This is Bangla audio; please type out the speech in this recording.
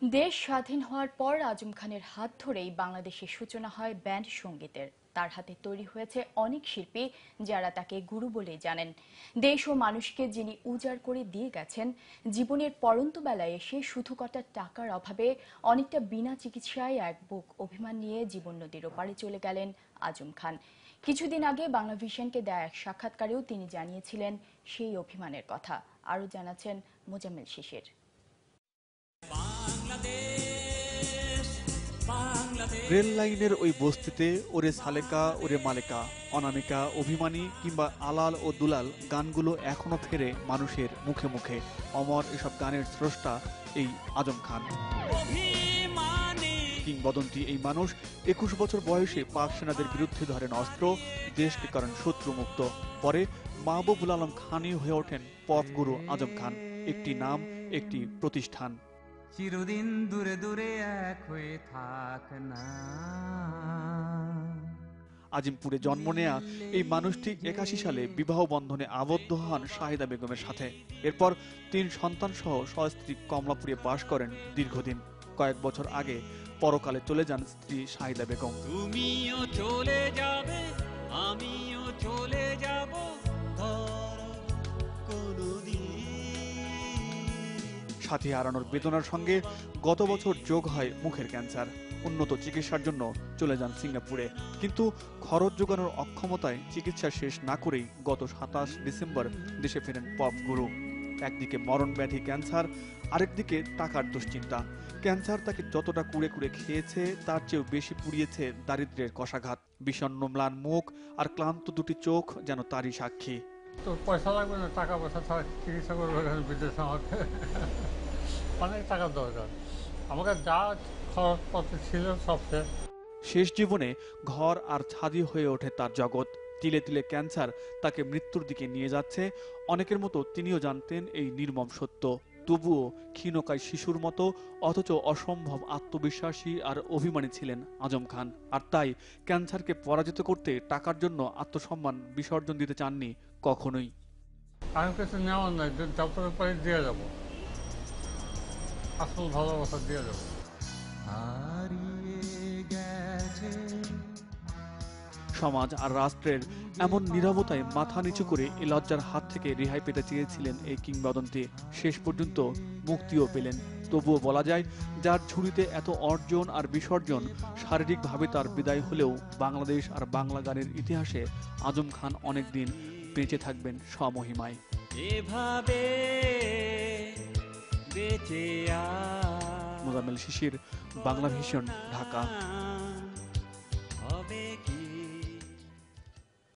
দেশ স্বাধীন হওয়ার পর আজম খানের হাত ধরেই বাংলাদেশের সূচনা হয় ব্যান্ড সঙ্গীতের। তার হাতে তৈরি হয়েছে অনেক শিল্পী যারা তাকে গুরু বলেই জানেন। দেশ ও মানুষকে যিনি উজাড় করে দিয়ে গেছেন, জীবনের পরন্ত বেলায় এসে শুধু কটা টাকার অভাবে অনেকটা বিনা চিকিৎসায় এক বুক অভিমান নিয়ে জীবন নদীর ওপারে চলে গেলেন আজম খান। কিছুদিন আগে বাংলা ভিশনকে দেয়া এক সাক্ষাৎকারেও তিনি জানিয়েছিলেন সেই অভিমানের কথা। আরও জানাচ্ছেন মোজাম্মেল শিশির। রেল লাইনের ওই বস্তিতে ওরে সালেকা ওরে মালেকা, অনামিকা, অভিমানী কিংবা আলাল ও দুলাল গানগুলো এখনো ফেরে মানুষের মুখে মুখে। অমর এসব গানের স্রষ্টা এই আজম খান। কিংবদন্তি এই মানুষ 21 বছর বয়সে পাক সেনাদের বিরুদ্ধে ধরেন অস্ত্র, দেশকে করেন শত্রুমুক্ত। পরে মাহবুবুল আলম খানই হয়ে ওঠেন পপ গুরু আজম খান। একটি নাম, একটি প্রতিষ্ঠান। চিরদিন দূরে দূরে এক হয়ে থাক না। আজিমপুরে জন্ম নেয়া এই মানুষটি 81 সালে বিবাহ বন্ধনে আবদ্ধ হন শাহিদা বেগমের সাথে। এরপর 3 সন্তান সহ সস্ত্রী কমলাপুরে বাস করেন দীর্ঘদিন। কয়েক বছর আগে পরকালে চলে যান স্ত্রী শাহিদা বেগম। তুমিও চলে যাবে, আমিও চলে যাব, সাথী হারানোর বেদনার সঙ্গে গত বছর যোগ হয় মুখের ক্যান্সার। উন্নত চিকিৎসার জন্য চলে যান সিঙ্গাপুরে, কিন্তু খরচ জোগানোর অক্ষমতায় চিকিৎসা শেষ না করেই গত 27 ডিসেম্বর দেশে ফেরেন পপ গুরু। একদিকে মরণ ব্যাধি ক্যান্সার, আরেকদিকে টাকার দুশ্চিন্তা। ক্যান্সার তাকে যতটা কুড়ে কুড়ে খেয়েছে তার চেয়েও বেশি পুড়িয়েছে দারিদ্র্যের কষাঘাত। বিষণ্ণ ম্লান মুখ আর ক্লান্ত দুটি চোখ যেন তারই সাক্ষী। তো পয়সা লাগবে না, টাকা পয়সা ছাড়া চিকিৎসা করবে বিদেশে, আমাকে অনেক টাকার দরকার। আমাকে যা খরচপত্র ছিল সব শেষ জীবনে ঘর আর ছাদি হয়ে ওঠে তার জগৎ। তিলে তিলে ক্যান্সার তাকে মৃত্যুর দিকে নিয়ে যাচ্ছে। অনেকের মতো তিনিও জানতেন এই নির্মম সত্য। তবুও ক্ষীণকায় শিশুর মতো অথচ অসম্ভব আত্মবিশ্বাসী আর অভিমানী ছিলেন আজম খান। আর তাই ক্যান্সারকে পরাজিত করতে টাকার জন্য আত্মসম্মান বিসর্জন দিতে চাননি কখনোই। আমি কিছু নেওয়ার নাই, যতটা পারি দিয়ে যাবো, আসল ভালোবাসা দিয়ে যাবো। সমাজ আর রাষ্ট্রের এমন নীরবতায় মাথা নিচু করে এ লজ্জার হাত থেকে রেহাই পেতে চেয়েছিলেন এই কিংবদন্তি। শেষ পর্যন্ত মুক্তিও পেলেন। তবুও বলা যায়, যার ঝুড়িতে এত অর্জন আর বিসর্জন, শারীরিকভাবে তার বিদায় হলেও বাংলাদেশ আর বাংলা গানের ইতিহাসে আজম খান অনেকদিন বেঁচে থাকবেন স্বমহিমায়। মোজাম্মেল শিশির, বাংলা ভিশন, ঢাকা।